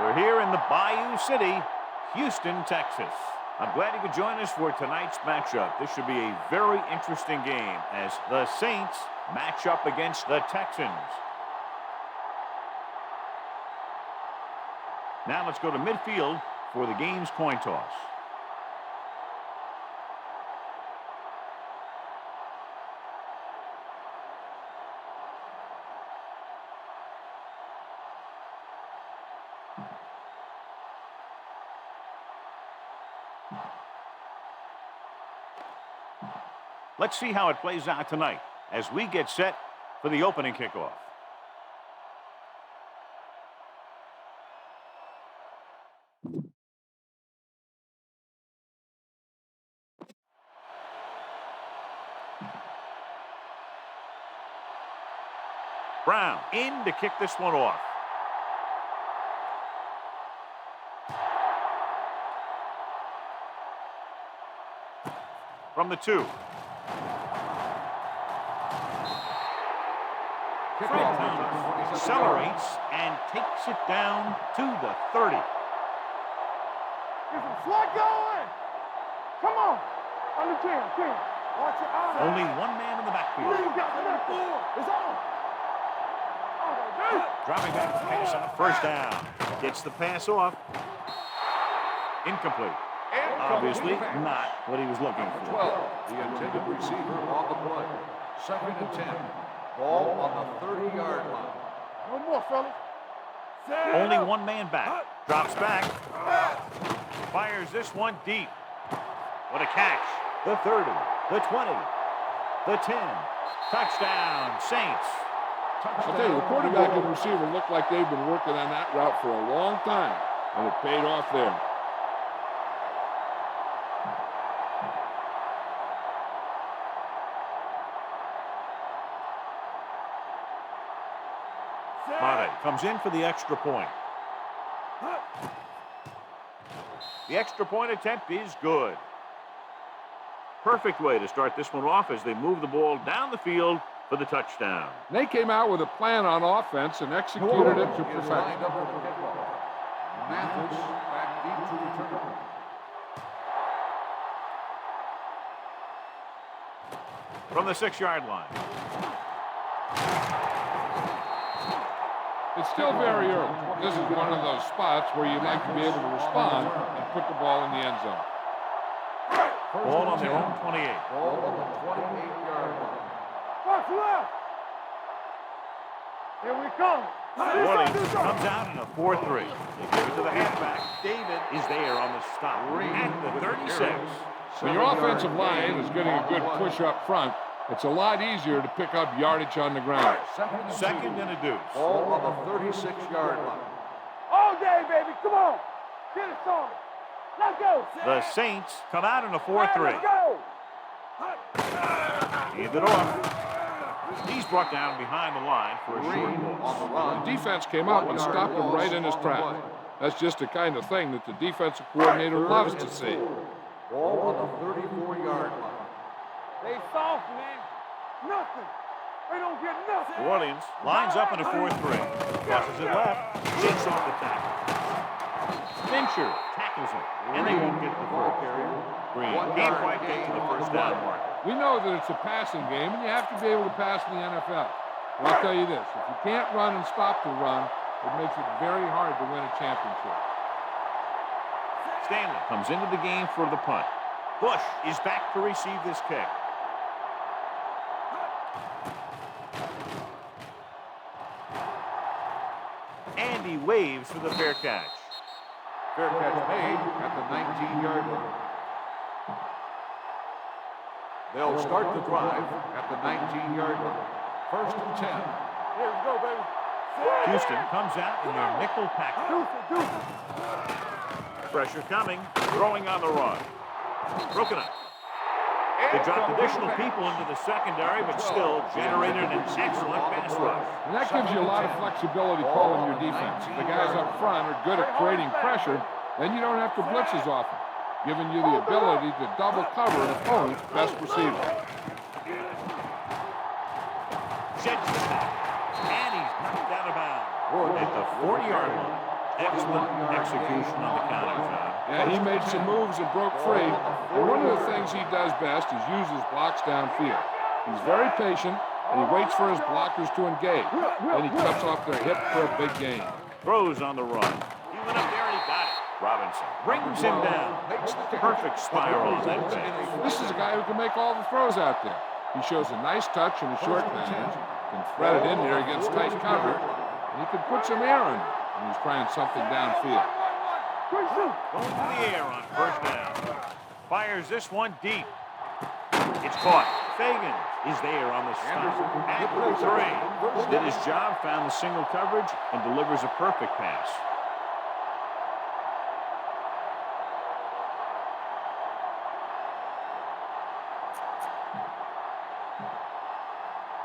We're here in the Bayou City, Houston, Texas. I'm glad you could join us for tonight's matchup. This should be a very interesting game as the Saints match up against the Texans. Now let's go to midfield for the game's coin toss. Let's see how it plays out tonight as we get set for the opening kickoff. Brown in to kick this one off. From the 2. Accelerates and takes it down to the 30. Get some slot going. Come on. On the 10. Watch your eyes. Only one man in the backfield. It's on. Dropping back to pass on the first down. Gets the pass off. Incomplete. Obviously not what he was looking for. 12, the intended receiver on the play. 2nd and 10. Ball on the 30-yard line. One more, fellas. Only one man back. Drops back. Fires this one deep. What a catch. The 30, the 20, the 10. Touchdown, Saints. I'll tell you, the quarterback and the receiver look like they've been working on that route for a long time, and it paid off there. Madden comes in for the extra point. The extra point attempt is good. Perfect way to start this one off as they move the ball down the field for the touchdown. They came out with a plan on offense and executed it to perfection. Mathis back deep to return. From the 6-yard line. It's still very early. This is one of those spots where you'd like to be able to respond and put the ball in the end zone. Ball on their own 28. Ball on the 28-yard line. Watch left. Here we come. Orleans comes out in a 4-3. They give it to the halfback. David is there on the stop at the 36. When your offensive line is getting a good push up front, it's a lot easier to pick up yardage on the ground. Second and a deuce. Ball on the 36-yard line. All day, baby. Come on. Get it started. Let's go. The Saints come out in a 4-3. Let's go. Hand it off. He's brought down behind the line for a short loss. The defense came up and stopped him right in his tracks. That's just the kind of thing that the defensive coordinator loves to see. Ball on the 34-yard line. They soft, man. Nothing. They don't get nothing. New Orleans lines up in a 4-3. Crosses it left. Shakes off the tackle. Fincher tackles him. And they won't get the ball carrier. Green can't quite get to the first down mark. We know that it's a passing game, and you have to be able to pass in the NFL. But I'll tell you this, if you can't run and stop the run, it makes it very hard to win a championship. Stanley comes into the game for the punt. Bush is back to receive this kick. And he waves for the fair catch. Fair catch made at the 19-yard line. They'll start the drive at the 19-yard line. 1st and 10. Here we go, baby. Houston comes out in their nickel package. Pressure coming, throwing on the run. Broken up. They dropped additional people into the secondary, but still generated an excellent pass rush. And that gives you a lot of flexibility calling your defense. If the guys up front are good at creating pressure, then you don't have to blitz as often, giving you the ability to double cover an opponent's best receiver. Sheds the back, and he's knocked out of bounds at the 40-yard line. Excellent execution on the counter, John. Yeah, he made some moves and broke free. And one of the things he does best is use his blocks downfield. He's very patient, and he waits for his blockers to engage. Then he cuts off their hip for a big gain. Throws on the run. He went up there and he got it. Robinson brings him down. Perfect spiral on that pass. This is a guy who can make all the throws out there. He shows a nice touch and a short pass, can thread it in there against tight coverage, and he can put some air on it when he's trying something downfield. Going to the air on first down. Fires this one deep. It's caught. Fagan is there on the stop. At the 3. Did his job, found the single coverage, and delivers a perfect pass.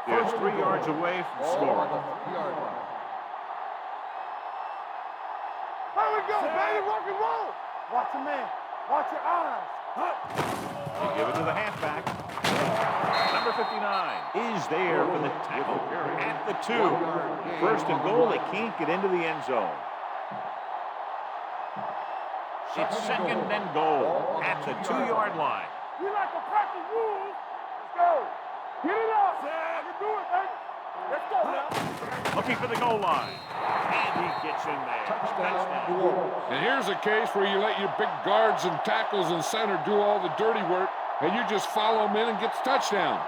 They're 3 yards away from scoring. Here we go, baby, rock and roll. Watch your man. Watch your eyes. They give it to the halfback. Number 59 is there for the tackle at the 2. First and goal, they can't get into the end zone. It's second and goal at the 2-yard line. We like to practice rules. Let's go. Get it up. I can do it, baby. Let's go now. Looking for the goal line. And he gets in there. Touchdown. And here's a case where you let your big guards and tackles and center do all the dirty work, and you just follow them in and get the touchdown.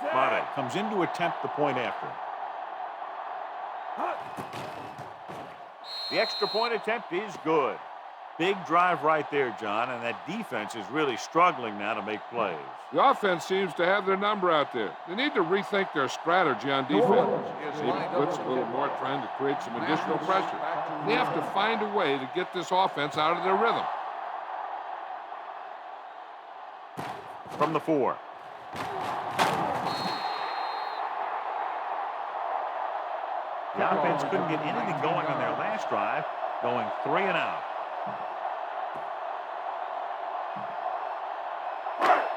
Madden comes in to attempt the point after. The extra point attempt is good. Big drive right there, John, and that defense is really struggling now to make plays. The offense seems to have their number out there. They need to rethink their strategy on defense. Maybe blitz a little more, trying to create some additional pressure. They have to find a way to get this offense out of their rhythm. From the 4. The offense couldn't get anything going on their last drive, going 3 and out.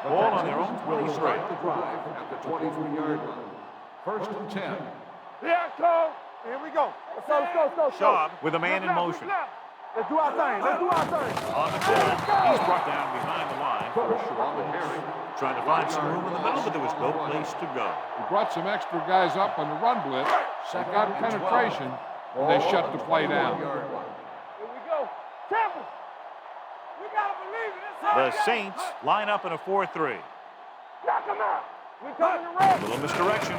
Ball on their own 20 straight. At the 23-yard line. First and 10. Yeah, Cole. Here we go. Let's go, let's go, let's go. Schaub with a man in motion. Let's do our thing. Let's do our thing. On the call, he's brought down behind the line. Pressure on the carry. Trying to find some room in the middle, but there was no place to go. He brought some extra guys up on the run blitz. They got penetration, and they shut the play down. Here we go. Careful. We got to believe it. The Saints line up in a 4-3. Knock him out. We coming to red. A little misdirection.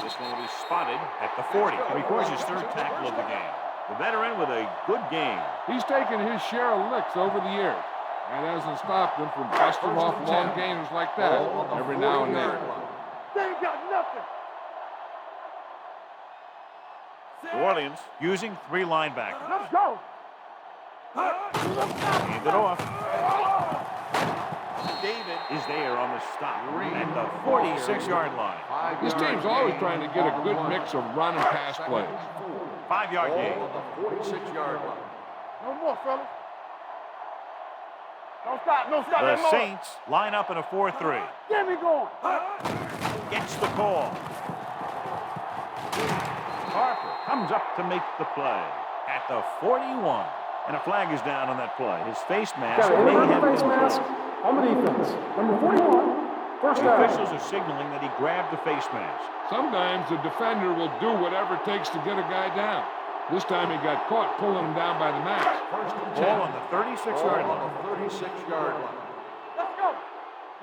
This one will be spotted at the 40. He records his 3rd tackle of the game. The veteran with a good game. He's taken his share of licks over the years. That hasn't stopped him from busting off long gainers like that every now and then. They ain't got nothing. New Orleans using 3 linebackers. Let's go. Hand it off. David is there on the stop at the 46-yard line. This team's always trying to get a good mix of run and pass plays. 5-yard gain. The 46-yard line. No more, fellas. Don't stop, don't stop. The Saints line up in a 4-3. Get me going. Gets the call. Harper comes up to make the play at the 41. And a flag is down on that play. His face mask may have been mask on the defense. Number 41, first The down. officials are signaling that he grabbed the face mask. Sometimes the defender will do whatever it takes to get a guy down. This time he got caught pulling him down by the mask. First and 10. Ball on the 36-yard line. On the 36-yard line. Let's go.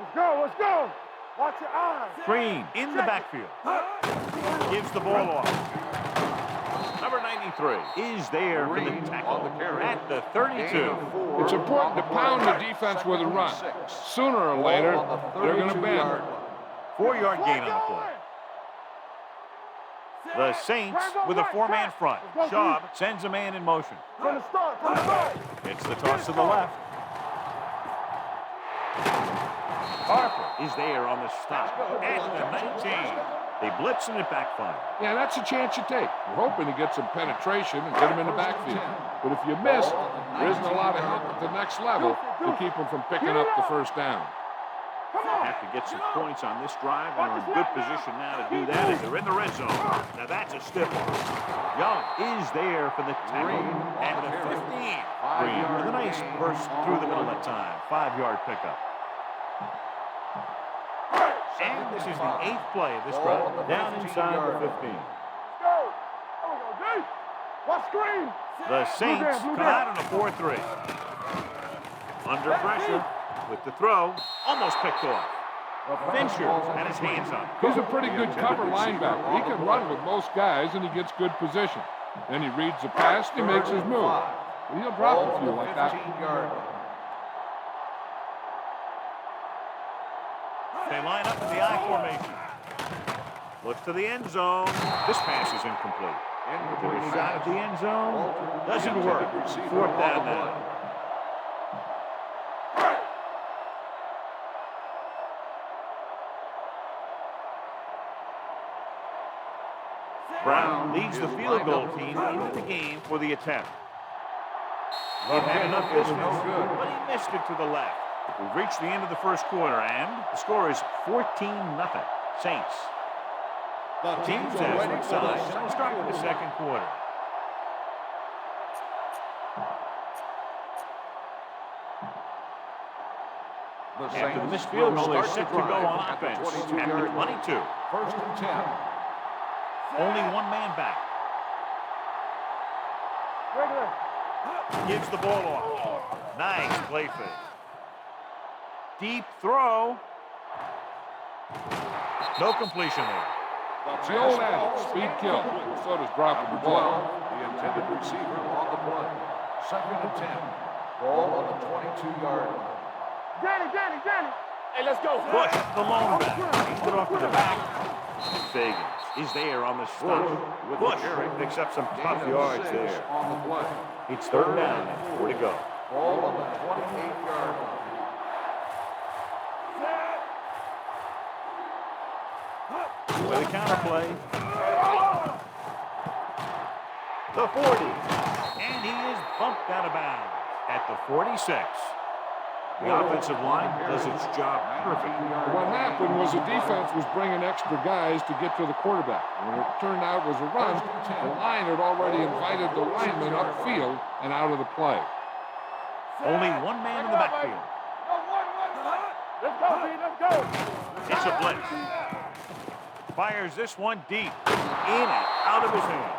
Let's go, let's go. Watch your eyes. Green in the backfield. Gives the ball off. Number 93 is there for the tackle at the 32. It's important to pound the defense with a run. Sooner or later, they're going to bend. 4-yard gain on the play. The Saints with a 4-man front. Schaub sends a man in motion. From the start, from the start. It's the toss to the left. Harper is there on the stop at the 19. They blitz and it backfires. Yeah, that's a chance you take. You're hoping to get some penetration and get him in the backfield. But if you miss, there isn't a lot of help at the next level to keep him from picking up the first down. Have to get some points on this drive and are in good position now to do that as they're in the red zone. Now that's a stiff one. Young is there for the tackle at the 15. Green with a nice burst through the middle that time. 5-yard pickup. And this is the 8th play of this drive. Down inside the 15. Go. Oh, go deep. Watch screen. The Saints come out on a 4-3. Under pressure with the throw. Almost picked off. Fincher had his hands on it. He's a pretty good cover linebacker. He can run with most guys, and he gets good position. Then he reads the pass, and he makes his move. He'll drop a few like that. They line up in the I formation. Looks to the end zone. This pass is incomplete. The shot at the end zone doesn't work. 4th down now. Brown leads the field goal team into the game for the attempt. He had enough distance, but he missed it to the left. We've reached the end of the first quarter, and the score is 14-0. Saints. The teams have switched sides, and we'll start with the second quarter. After the missed field goal, they're set to go on offense at the 22. 1st and 10. Only one man back. Gives the ball off. Nice play fake. Deep throw. No completion there. It's the old adage, speed kills. So does dropping the ball. The intended receiver on the play. 2nd and 10. Ball on the 22-yard line. Danny. Hey, let's go. Bush, the lone back. He's put off to the back. Fagans is there on the stop. Bush picks up some tough yards there. On the play. It's 3rd down and 4 to go. Ball on the 28-yard line. With a counter play. The 40. And he is bumped out of bounds at the 46. The offensive line does its job perfectly. What happened was the defense was bringing extra guys to get to the quarterback. When it turned out it was a run, the line had already invited the lineman upfield and out of the play. Only one man in the backfield. Let's go, B, let's go. It's a blitz. Fires this one deep. In and out of his hands.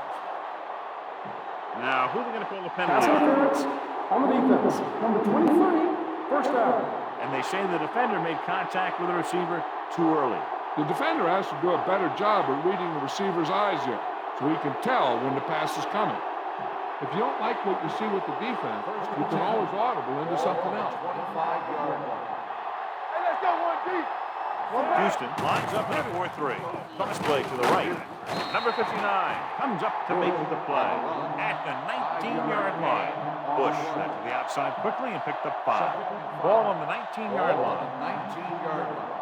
Now, who are they going to call the Pass penalty? interference on the defense. Number 23, 1st down. And they say the defender made contact with the receiver too early. The defender has to do a better job of reading the receiver's eyes here, so he can tell when the pass is coming. If you don't like what you see with the defense, you can always audible into something else. 25-yard line. Hey, let's go, one deep. Houston lines up in a 4-3. Cross play to the right. Number 59 comes up to make the play at the 19-yard line. Bush went to the outside quickly and picked up 5. Ball on the 19-yard line. 19-yard line.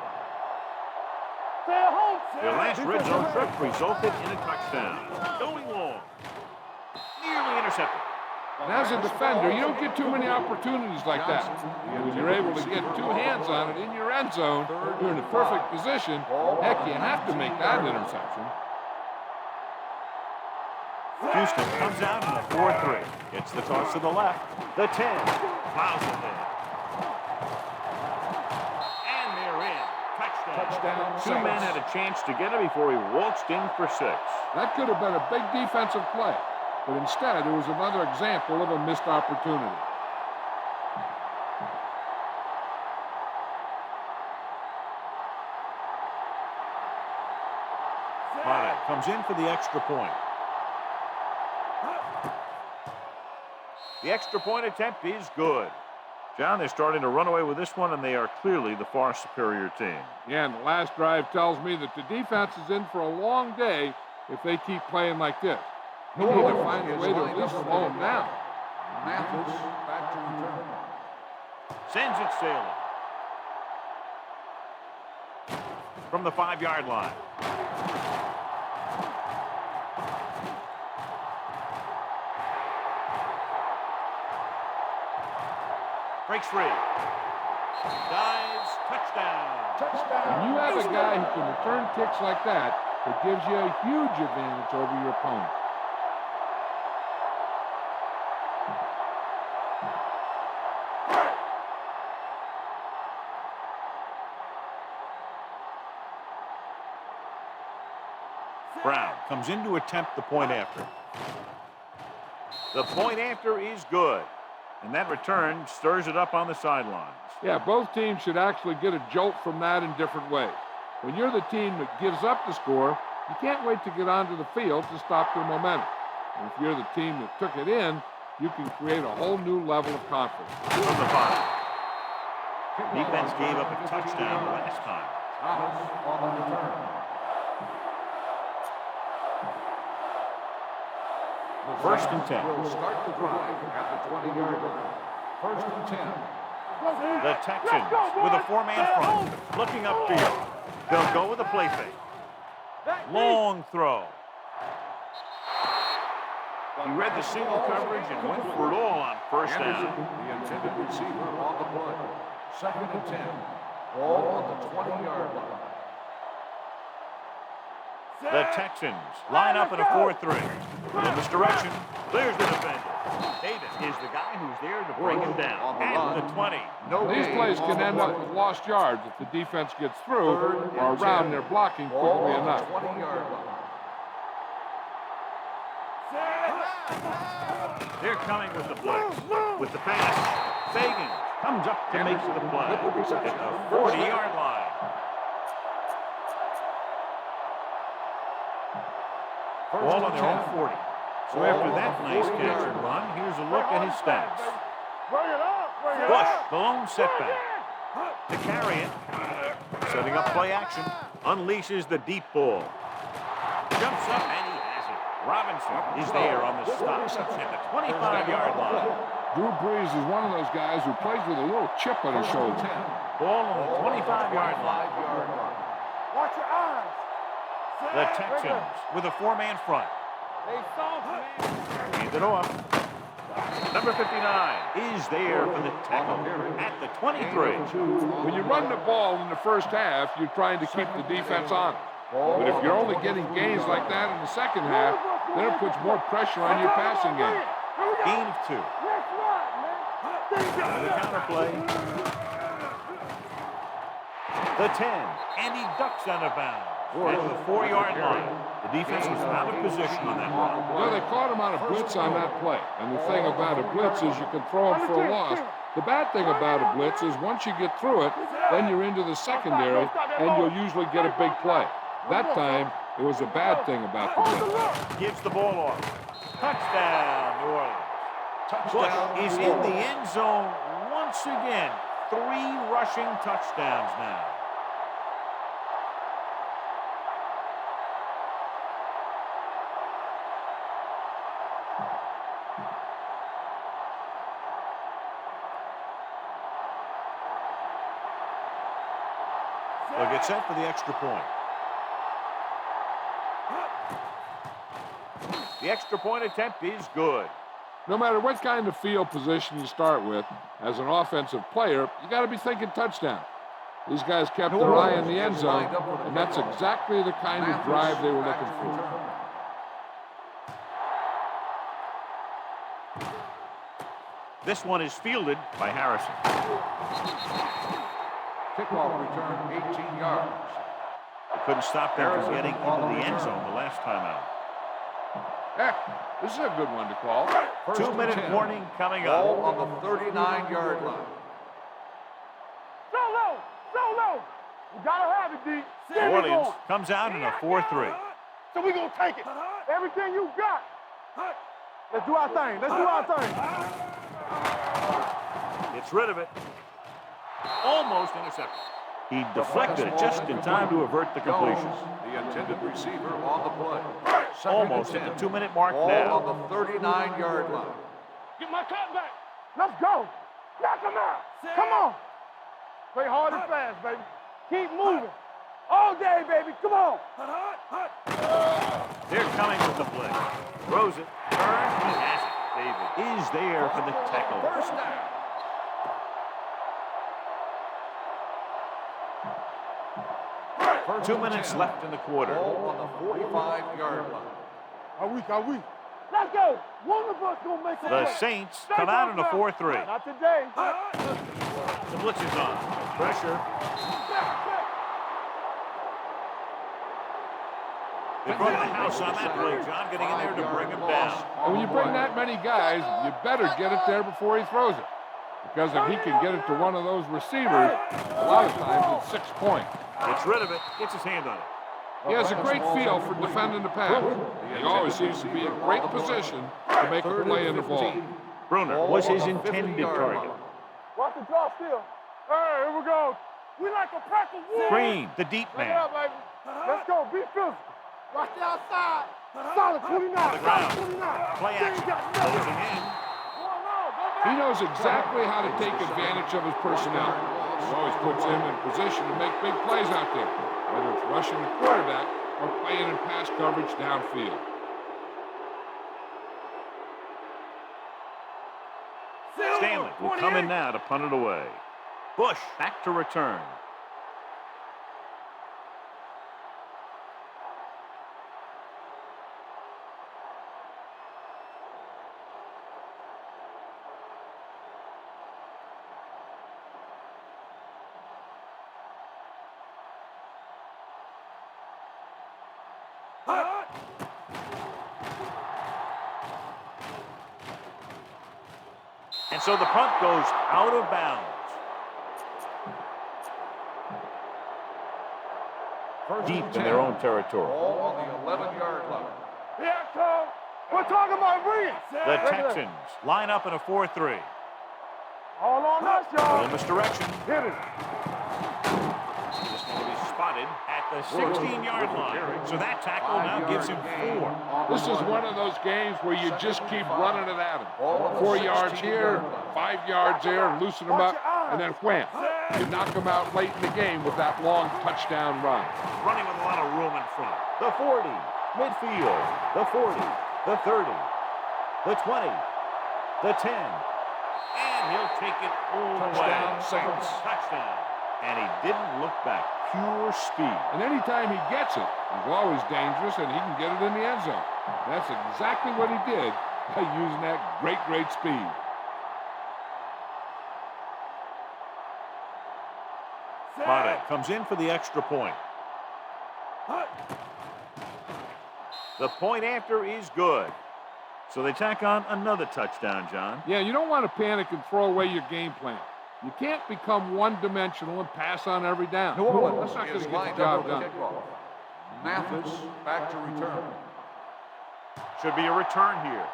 Their last red zone trip resulted in a touchdown. Going long. Nearly intercepted. And as a defender, you don't get too many opportunities like that. When you're able to get 2 hands on it in your end zone, you're in a perfect position. Heck, you have to make that interception. Houston comes out in a 4-3. Gets the toss to the left. The 10. Fouls it there. And they're in. Touchdown. 2 men had a chance to get him before he waltzed in for 6. That could have been a big defensive play. But instead, it was another example of a missed opportunity. Madden comes in for the extra point. The extra point attempt is good. John, they're starting to run away with this one, and they are clearly the far superior team. Yeah, and the last drive tells me that the defense is in for a long day if they keep playing like this. We need to find a way to at least slow them down. Mathis back to return. Sends it sailing. from the 5-yard line. Breaks free. Dives, touchdown. When you have a guy who can return kicks like that, it gives you a huge advantage over your opponent. Brown comes in to attempt the point after. The point after is good. And that return stirs it up on the sidelines. Yeah, both teams should actually get a jolt from that in different ways. When you're the team that gives up the score, you can't wait to get onto the field to stop their momentum. And if you're the team that took it in, you can create a whole new level of confidence. From the 5. Defense gave up a touchdown last time. On the return. First and 10. Will start the drive at the 20-yard line. First and 10. The Texans with a 4-man front, looking upfield. They'll go with a play fake. Long throw. He read the single coverage and went for it all on first down. The intended receiver on the play. Second and 10. Ball on the 20-yard line. The Texans line up in a 4-3. In this direction, there's the defender. Davis is the guy who's there to bring him down at the 20. These plays can end up with lost yards if the defense gets through or around their blocking quickly enough. 20-yard line. They're coming with the blitz. With the pass, Fagan comes up to make the play at the 40-yard line. Ball on their own 40. So after that nice catch and run, here's a look at his stats. Bush, the lone setback. To carry it, setting up play action, unleashes the deep ball. Jumps up and he has it. Robinson is there on the stop at the 25-yard line. Drew Brees is one of those guys who plays with a little chip on his shoulder. Ball on the 25-yard line. Watch your eyes. The Texans with a 4-man front. They soft, man. Hand it off. Number 59 is there for the tackle at the 23. When you run the ball in the first half, you're trying to keep the defense on it. But if you're only getting gains like that in the second half, then it puts more pressure on your passing game. Gain of 2. The counter play. The 10, and he ducks out of bounds at the 4-yard line. The defense was out of position on that run. Well, they caught him on a blitz on that play. And the thing about a blitz is you can throw him for a loss. The bad thing about a blitz is once you get through it, then you're into the secondary, and you'll usually get a big play. That time, it was a bad thing about the blitz. Gives the ball off. Touchdown, New Orleans. Bush is in the end zone once again. 3 rushing touchdowns now. They'll get set for the extra point. The extra point attempt is good. No matter what kind of field position you start with, as an offensive player, you got to be thinking touchdown. These guys kept their eye on the end zone, and that's exactly the kind of drive they were looking for. This one is fielded by Harrison. Kickoff return 18 yards. Couldn't stop them from getting into the end zone the last time out. Heck, this is a good one to call. 2-minute warning coming up. Ball on the 39-yard line. Solo. You gotta have it, D. New Orleans comes out in a 4-3. So we gonna take it. Everything you got. Let's do our thing. Gets rid of it. Almost intercepted. He deflected it just in time to avert the completion. The intended receiver on the play. Almost at the 2-minute mark Ball now. on the 39-yard line. Get my cut back. Let's go. Knock him out. Come on. Play hard and fast, baby. Keep moving. All day, baby. Come on. They're coming with the blitz. Throws it. Turns. He has it. David is there for the tackle. First down. 2 minutes left in the quarter. Ball on the 45-yard line. Are we? Let's go. One of us gonna make a The play. Saints come out in a 4-3. Not today. The blitz is on. Pressure. They brought the house on that play, John, getting in there to bring him down. And when you bring that many guys, you better get it there before he throws it. Because if he can get it to one of those receivers, a lot of times it's 6 points. Gets rid of it, gets his hand on it. He has a great feel for defending the pass. He always seems to be in great position to make a play in the ball. Bruner was his intended target. Watch the draw still. Hey, here we go. We like a pack of wolves. Green, the deep Bring it man. up, baby. Let's go. Be physical. Watch the outside. Solid 29. The ground. Solid 29. Play action. Closing in. He knows exactly how to take advantage of his personnel. He always puts him in position to make big plays out there, whether it's rushing the quarterback or playing in pass coverage downfield. Stanley will come in now to punt it away. Bush back to return. And so the punt goes out of bounds. Deep in their own territory. Ball on the 11-yard line. Here it comes. We're talking about bringing. The Texans line up in a 4-3. All on us, y'all. Little misdirection. Hit it. This one will be spotted at the 16-yard line. So that tackle now gives him 4. This is one of those games where you just keep running it at him. 4 yards here, 5 yards there, loosen them up, and then wham. You knock them out late in the game with that long touchdown run. Running with a lot of room in front. The 40, midfield. The 40, the 30, the 20, the 10. And he'll take it all the way. Touchdown, Saints. Touchdown. And he didn't look back. Pure speed. And anytime he gets it, he's always dangerous, and he can get it in the end zone. That's exactly what he did by using that great speed. Madden comes in for the extra point. The point after is good. So they tack on another touchdown, John. Yeah, you don't want to panic and throw away your game plan. You can't become one-dimensional and pass on every down. New Orleans That's not going is to get the lined job up for done. the kickoff. Mathis back to return. Should be a return here.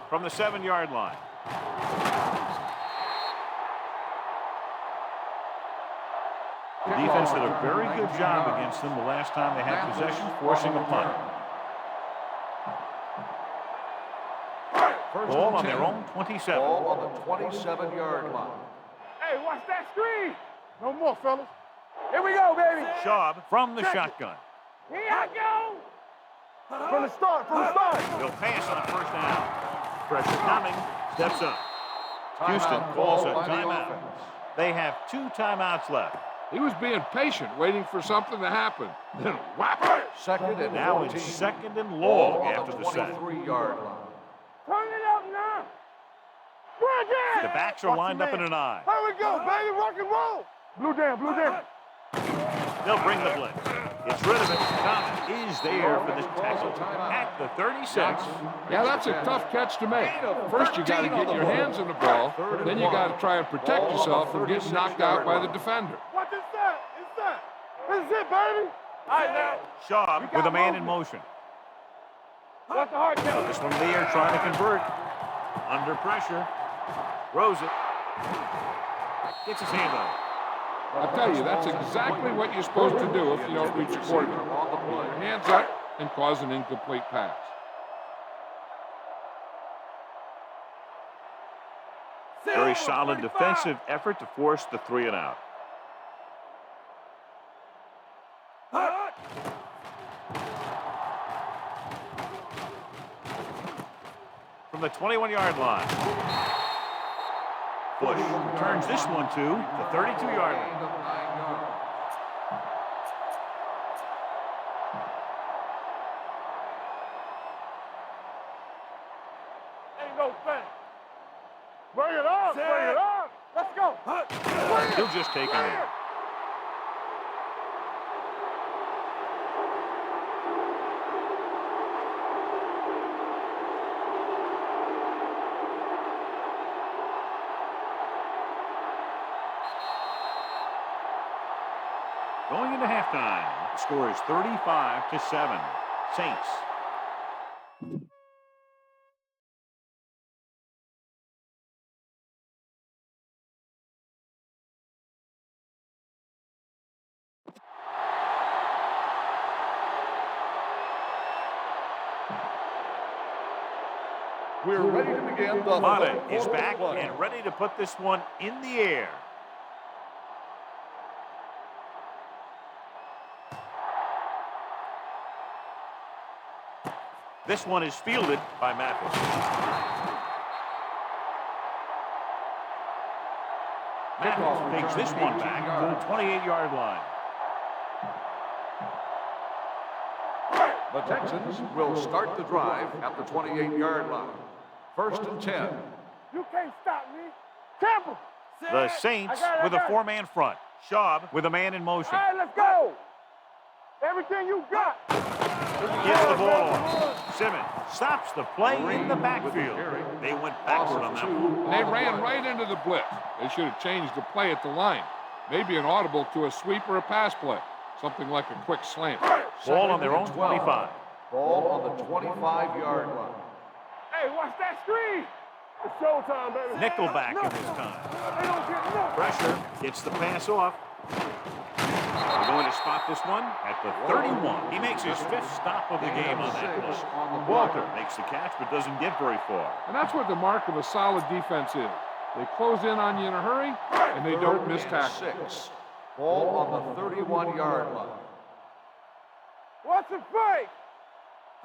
From the 7-yard line. The defense did a very good job against them the last time they had possession, forcing a punt. Ball on their own 27. Ball on the 27-yard line. Hey, watch that screen. No more, fellas. Here we go, baby. Schaub from the shotgun. Here I go. From the start. He'll pass on first down. Pressure coming. Steps up. Houston calls a timeout. They have 2 timeouts left. He was being patient, waiting for something to happen. Then whap! Second and Now 14. it's second and Ball long on after the sack. 23-yard line. Turn it up now. We're again. The backs are lined up in an eye. Here we go, baby. Rock and roll. Blue down. They'll bring the blitz. Gets rid of it. Thomas is there for the tackle at the 36. Yeah, that's a tough catch to make. First, you got to get your hands on the ball. Then you got to try and protect yourself from getting knocked out by the defender. What is that? This is it, baby. All right, now. Schaub with a man in motion. What's the hard count? This one there trying to convert. Under pressure. Throws it. Gets his hand on it. I tell you, that's exactly what you're supposed to do if you don't reach a quarterback. Put your hands up and cause an incomplete pass. Very solid defensive effort to force the 3 and out. the 21-yard line. Bush turns this one to the 32-yard line. Gain of 9 yards. Ain't no thing. Bring it up, bring it up. Let's go. He'll just take him in. Going into halftime, the score is 35-7. Saints. We're ready to begin the Madden third is quarter back play. and ready to put this one in the air. This one is fielded by Mathis. Mathis takes this one back to the 28-yard line. The Texans will start the drive at the 28-yard line. 1st and 10. You can't stop me. Temple. The Saints with a 4-man front. Schaub with a man in motion. All right, let's go. Everything you got. Gets the ball off. Simmons stops the play in the backfield. They went backward on that one. They ran right into the blitz. They should have changed the play at the line. Maybe an audible to a sweep or a pass play. Something like a quick slant. Ball on their own 25. Ball on the 25-yard line. Hey, watch that screen. It's showtime, baby. Nickelback in this time. They don't get nothing. Pressure gets the pass off. They're going to spot this one at the 31. He makes his 5th stop of the game on that play. Walter makes the catch but doesn't get very far. And that's what the mark of a solid defense is. They close in on you in a hurry, and they don't miss tackles. Ball on the 31-yard line. What's the fake?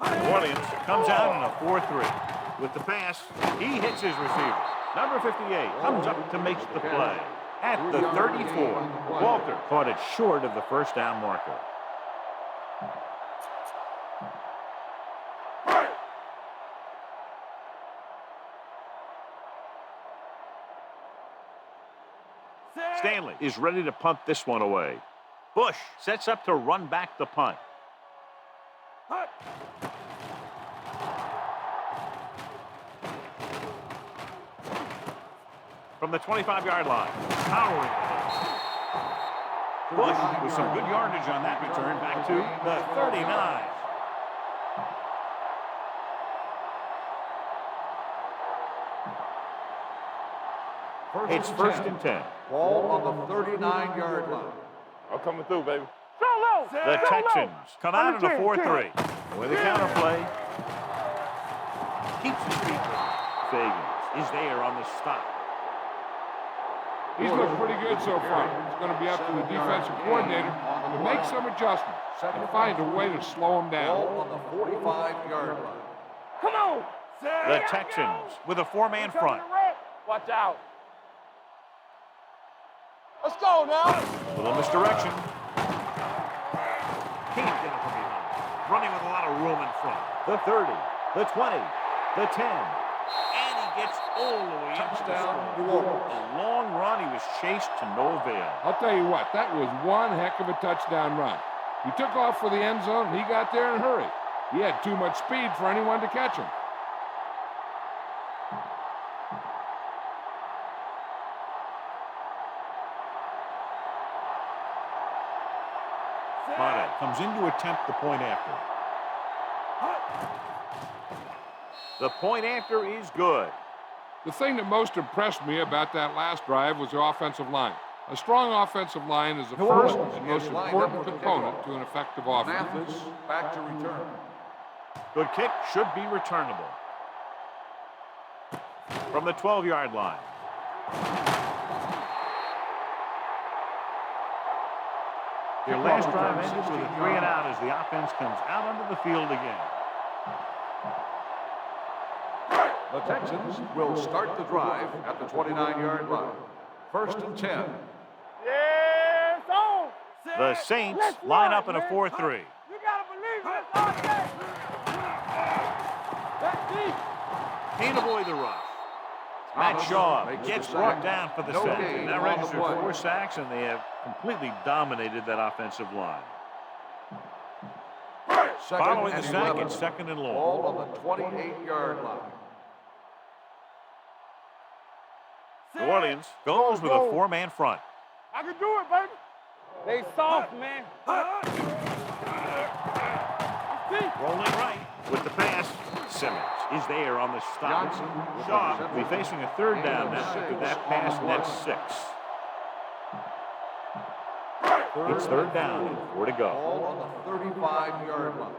Williams comes out in a 4-3. With the pass, he hits his receiver. Number 58 comes up to make the play. At the 34, Walter caught it short of the first down marker. Stanley is ready to punt this one away. Bush sets up to run back the punt. From the 25-yard line, powering. Bush with some good yardage on that return back to the 39. It's 1st and 10. Ball on the 39-yard line. I'm coming through, baby. Solo! The Texans come out in a 4-3. With a counter play. Keeps his feet. Fagans is there on the stop. He's looked pretty good so far. It's going to be up to the defensive coordinator to make some adjustments and find a way to slow him down. Ball on the 45-yard line. Come on! The Texans with a 4-man front. Watch out. Let's go now. Little misdirection. Can't get it from behind. Running with a lot of room in front. The 30, the 20, the 10. And he gets all the way Touchdown, into the New Orleans. A long run. He was chased to no avail. I'll tell you what, that was one heck of a touchdown run. He took off for the end zone, and he got there in a hurry. He had too much speed for anyone to catch him. Madden comes in to attempt the point after. The point after is good. The thing that most impressed me about that last drive was the offensive line. A strong offensive line is the first and most important component to an effective offense. Mathis back to return. Good kick should be returnable. From the 12-yard line. Their last drive ended with a 3-and-out as the offense comes out onto the field again. The Texans will start the drive at the 29-yard line. 1st and 10. Yes, on. The Saints line up in a 4-3. You gotta believe it. That's all day. That's deep. Can't avoid the rush. Matt Shaw gets brought down for the sack. And that registered 4 sacks, and they have completely dominated that offensive line. Following the sack, it's 2nd and long. Ball on the 28-yard line. New Orleans goes with a 4-man front. I can do it, baby. They soft, man. Rolling right with the pass. Simmons is there on the stop. Shaw will be facing a 3rd down now after that pass nets 6. It's 3rd down and 4 to go. Ball on the 35-yard line.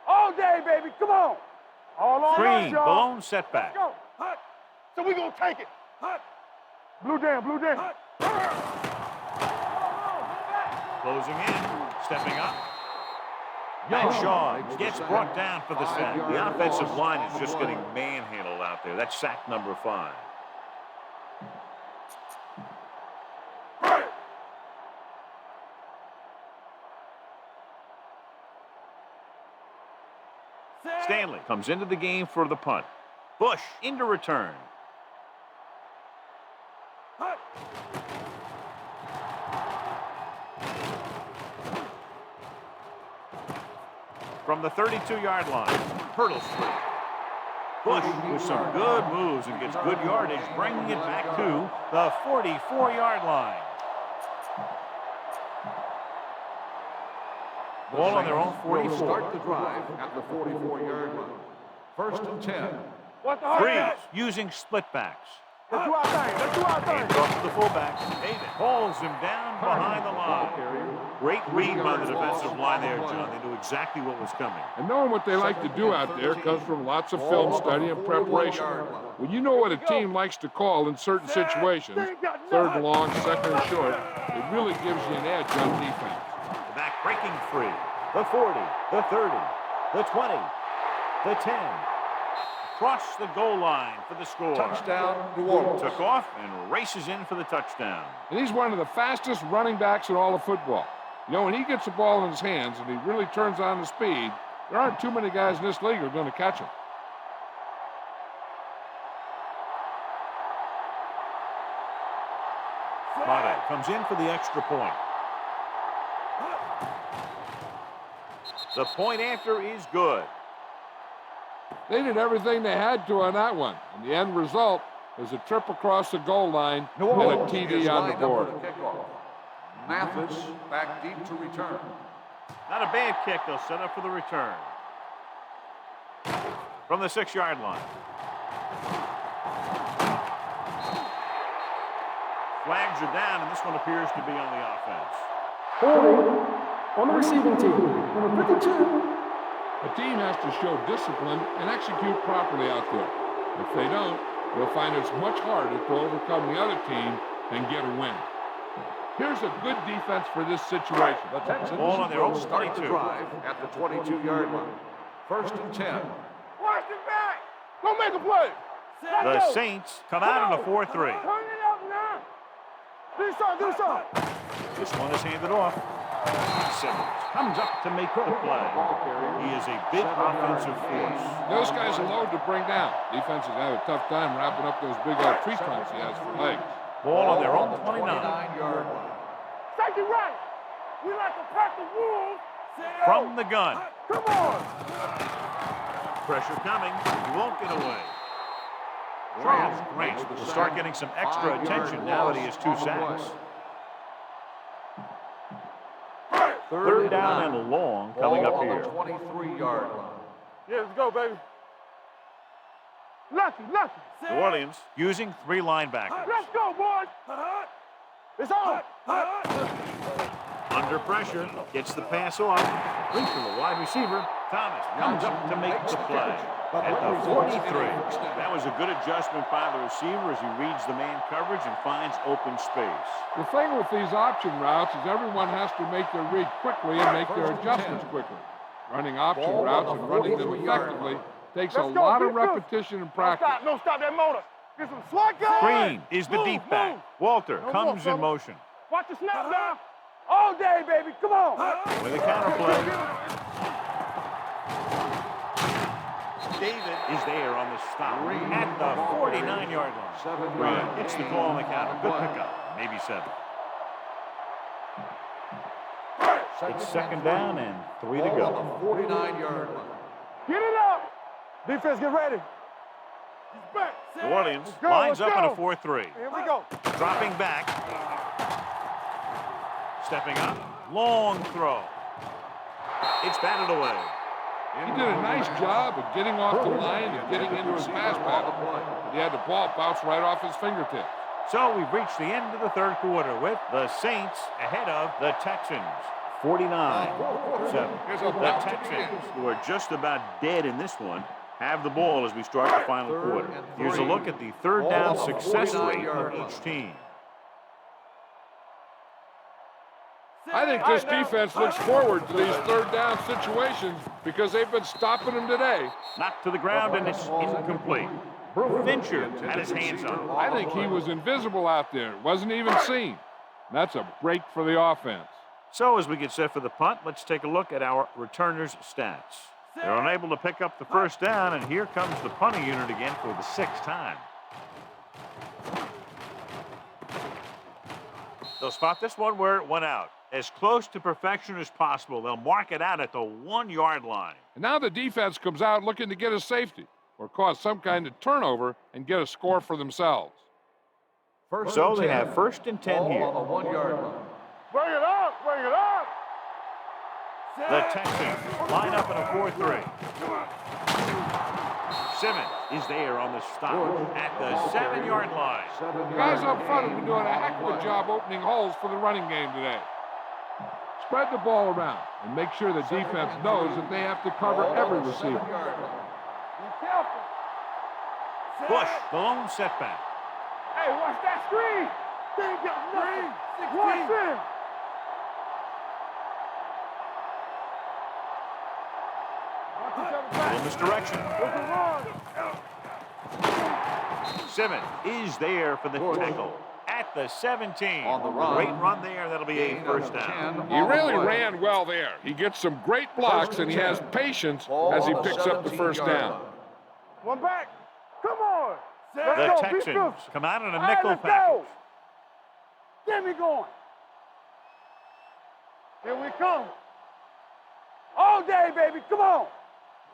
All day, baby. Come on. All on Green, us, y'all. blown setback. Go. So we gonna take it. Blue down, blue down. Closing in, stepping up. Matt Shaw gets brought down for the sack. The offensive line is just getting manhandled out there. That's sack number 5. Stanley comes into the game for the punt. Bush into return. From the 32-yard line, hurdles through. Bush with some good moves and gets good yardage, bringing it back to the 44-yard line. Ball on their own 44. Start the drive at the 44-yard line. 1st and 10. What's the hard Breeze catch? using split backs. Let's do our thing. Let's do our thing. Hands off to the fullback. David hauls him down behind the line. Great read by the defensive line there, John. They knew exactly what was coming. And knowing what they like to do out there comes from lots of film study and preparation. When you know what a team likes to call in certain situations, 3rd and long, 2nd and short, it really gives you an edge on defense. The back breaking free. The 40, the 30, the 20, the 10. Across the goal line for the score. Touchdown, New Orleans. Took off and races in for the touchdown. And he's one of the fastest running backs in all of football. You know, when he gets the ball in his hands and he really turns on the speed, there aren't too many guys in this league who are going to catch him. Madden comes in for the extra point. The point after is good. They did everything they had to on that one. And the end result is a trip across the goal line and a TD on the board. Mathis back deep to return. Not a bad kick. They'll set up for the return. From the 6-yard line. Flags are down, and this one appears to be on the offense. Holding on the receiving team. Number 52. A team has to show discipline and execute properly out there. If they don't, they'll find it's much harder to overcome the other team and get a win. Here's a good defense for this situation. The Texans Ball on their own will start the 22. drive at the 22-yard line. 1st and 10. Watch it back. Go make a play. The Saints come out in a 4-3. Turn it up now. Do something, do something. This one is handed off. Simmons comes up to make the play. He is a big offensive force. Those guys are loaded to bring down. Defenses have a tough time wrapping up those big tree trunks he has for legs. Ball on their own 29. 29-yard line. Take it right. We like to pack the wolves. From the gun. Come on. Pressure coming. He won't get away. Charles Grant will start getting some extra attention now that he has 2 sacks. 3rd down and long coming up here. Ball on the 23-yard line. Yeah, let's go, baby. Lucky. New Orleans using 3 linebackers. Let's go, boys. It's on. Under pressure, gets the pass off. Brings from the wide receiver. Thomas comes up to make the play. At the 43. That was a good adjustment by the receiver as he reads the man coverage and finds open space. The thing with these option routes is everyone has to make their read quickly and make their adjustments quickly. Running option routes and running them effectively Takes a Let's go, lot of defense. repetition and practice. Don't stop that motor. Get some slack going. Green is the deep back. Walter No comes more, in motion. Watch the snap down. All day, baby. Come on. With a counter play. David is there on the stop at the 49-yard line. Green gets the call on the counter. Good pickup. Maybe 7. It's second down and 3 to go. 49-yard line. Get it up. Defense, get ready. He's back. New Orleans go, lines let's up in a go. 4-3. Here we go. Dropping back. Stepping up. Long throw. It's batted away. He did a nice job of getting off the line and getting into his pass pattern. But he had the ball bounce right off his fingertips. So we've reached the end of the third quarter with the Saints ahead of the Texans. 49-7. The Texans, who are just about dead in this one, have the ball as we start the final quarter. Here's a look at the third down success rate of each team. I think this defense looks forward to these third down situations because they've been stopping them today. Knocked to the ground, and it's incomplete. Fincher had his hands on it. I think he was invisible out there. Wasn't even seen. That's a break for the offense. So as we get set for the punt, let's take a look at our returners' stats. They're unable to pick up the first down, and here comes the punting unit again for the 6th time. They'll spot this one where it went out. As close to perfection as possible. They'll mark it out at the 1-yard line. And now the defense comes out looking to get a safety or cause some kind of turnover and get a score for themselves. So they have 1st and 10 here. On the 1-yard line. Bring it up. Bring it up. The Texans line up in a 4-3. Simmons is there on the stop at the 7-yard line. The guys up front have been doing a heck of a job opening holes for the running game today. Spread the ball around and make sure the defense knows that they have to cover every receiver. Be careful. Bush, the lone setback. Hey, watch that screen. They ain't got nothing. Watch him. Little misdirection. Simmons is there for the tackle at the 17. On the run. Great run there. That'll be a 1st down. He really ran well there. He gets some great blocks and he has patience as he picks up the first down. One back. Come on. The Let's go. Texans come out in a All right, nickel let's package. go. Get me going. Here we come. All day, baby. Come on.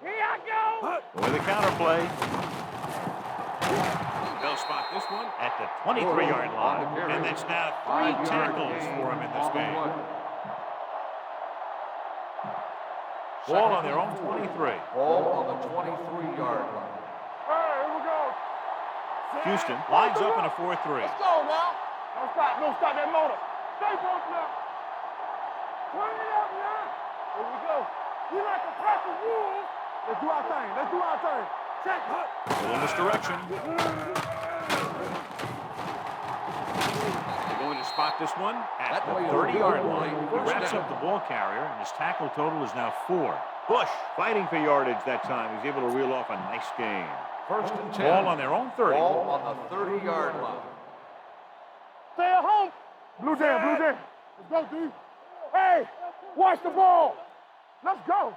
Here I go. With a counter play. They'll spot this one at the 23-yard line. And that's now 3 tackles for him in this game. Ball on their own 23. Ball on the 23-yard line. All right, here we go. Houston lines up in a 4-3. Let's go now. Don't stop that motor. Stay broke now. Turn it up now. Here we go. We like to practice rules. Let's do our thing. Let's do our thing. Check. Little misdirection. They're going to spot this one at the 30-yard line. He wraps up the ball carrier, and his tackle total is now 4. Bush fighting for yardage that time. He's able to reel off a nice gain. 1st and 10. Ball on their own 30. Ball on the 30-yard line. Stay at home. Blue jam, blue jam. Let's go, D. Hey, watch the ball. Let's go.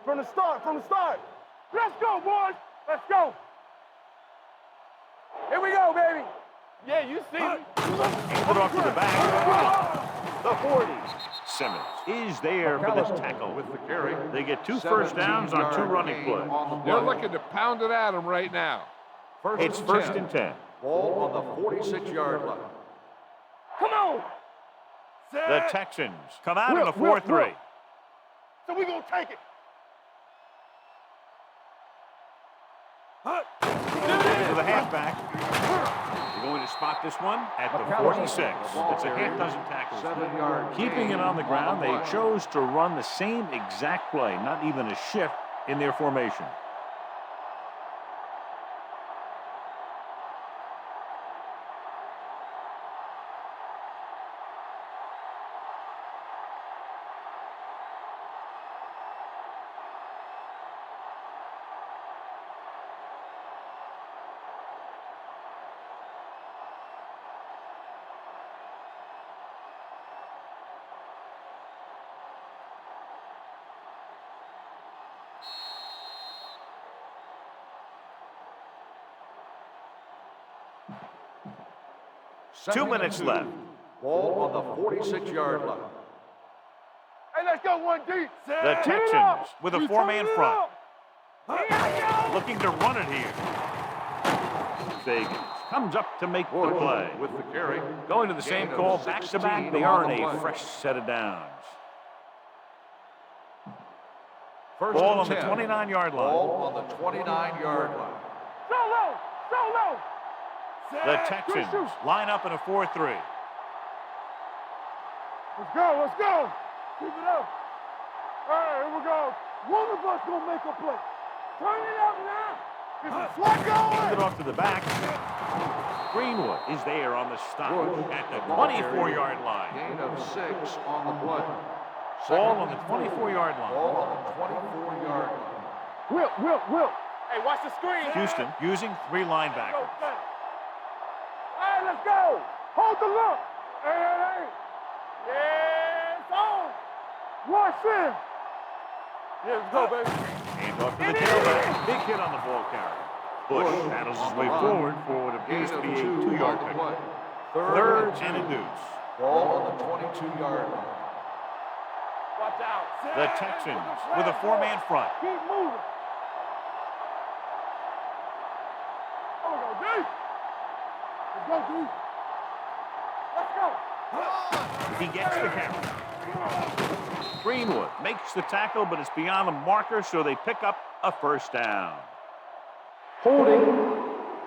From the start, from the start. Let's go, boys. Let's go. Here we go, baby. Yeah, you see me. Put off to the back. The 40. Simmons is there for this tackle with the carry. They get 2 first downs on 2 running plays. They're looking to pound it at him right now. It's 1st and 10. Ball on the 46-yard line. Come on. The Texans come out in a 4-3. So we're going to take it. To the halfback. They're going to spot this one at the 46. It's a half dozen tackles. 7-yard Keeping it on the ground, they chose to run the same exact play, not even a shift in their formation. Second 2 and minutes 2. left. Ball on the 46-yard line. Hey, let's go one deep. The Texans with a 4-man front. Looking to run it here. Fagans comes up to make the Bush play. with the carry. Going to the same Gain of call 16 back-to-back. They on earn the a play. fresh set of downs. First Ball and on the 10. 29-yard line. Ball on the 29-yard line. Solo, solo. The Texans line up in a 4-3. Let's go, let's go. Keep it up. All right, here we go. One of us gonna make a play. Turn it up now. Is it slot Hand it going? off to the back. Greenwood is there on the stop Bush at the ball carrier. 24-yard line. Gain of 6 on the play. Ball on the 24-yard line. Ball on the 24-yard line. Will. Hey, watch the screen. Houston using 3 linebackers. All right, let's go. Hold the look. Hey. Yeah, it's on. Watch this. Yeah, let's go, baby. Hand off to the tailback. Big hit on the ball carrier. Bush battles his way forward for what appears to be a 2-yard pickup. Third and a deuce. Ball on the 22-yard line. Watch out. The Texans with a 4-man front. Keep moving. Oh, go deep. Let's go deep. Let's go. He gets the carry. Greenwood makes the tackle, but it's beyond the marker, so they pick up a first down. Holding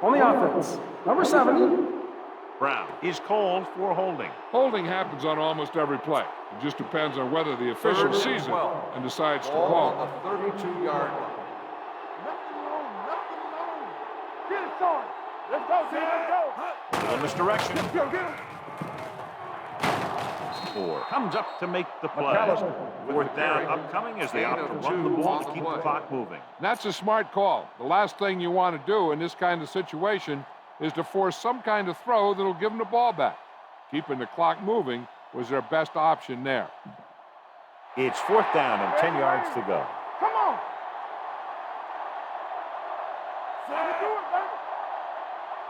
on the offense. Number 7. Brown is called for holding. Holding happens on almost every play. It just depends on whether the official Third and sees it 12. and decides to Ball call. on the 32-yard line. Nothing wrong. Get it, son. Let's go, team. Let's go. In this direction. Get him. 4 comes up to make the play. Fourth down upcoming as they opt to run the ball to keep the clock moving. And that's a smart call. The last thing you want to do in this kind of situation is to force some kind of throw that'll give them the ball back. Keeping the clock moving was their best option there. It's 4th down and 10 yards to go. Come on. Let me do it, baby.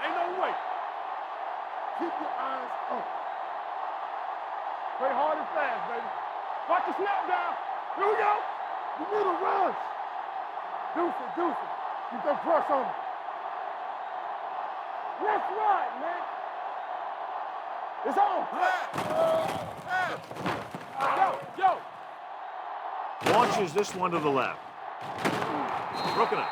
Ain't no way. Keep your eyes up. Play hard and fast, baby. Watch the snap down. Here we go. You need a rush. Deuce it. Keep that press on him. Let's ride, man. It's on. Yo. Launches this one to the left. Broken up.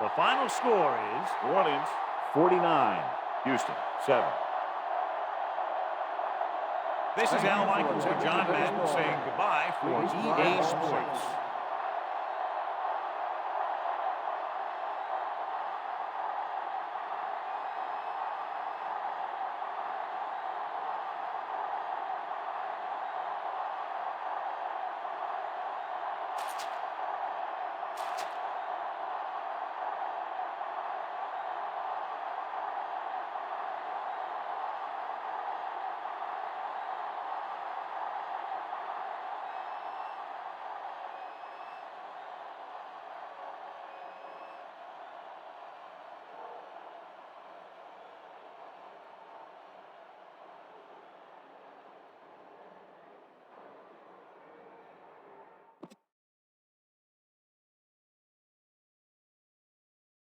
The final score is New Orleans 49, Houston 7. This is Al Michaels with John Madden saying goodbye for EA Sports.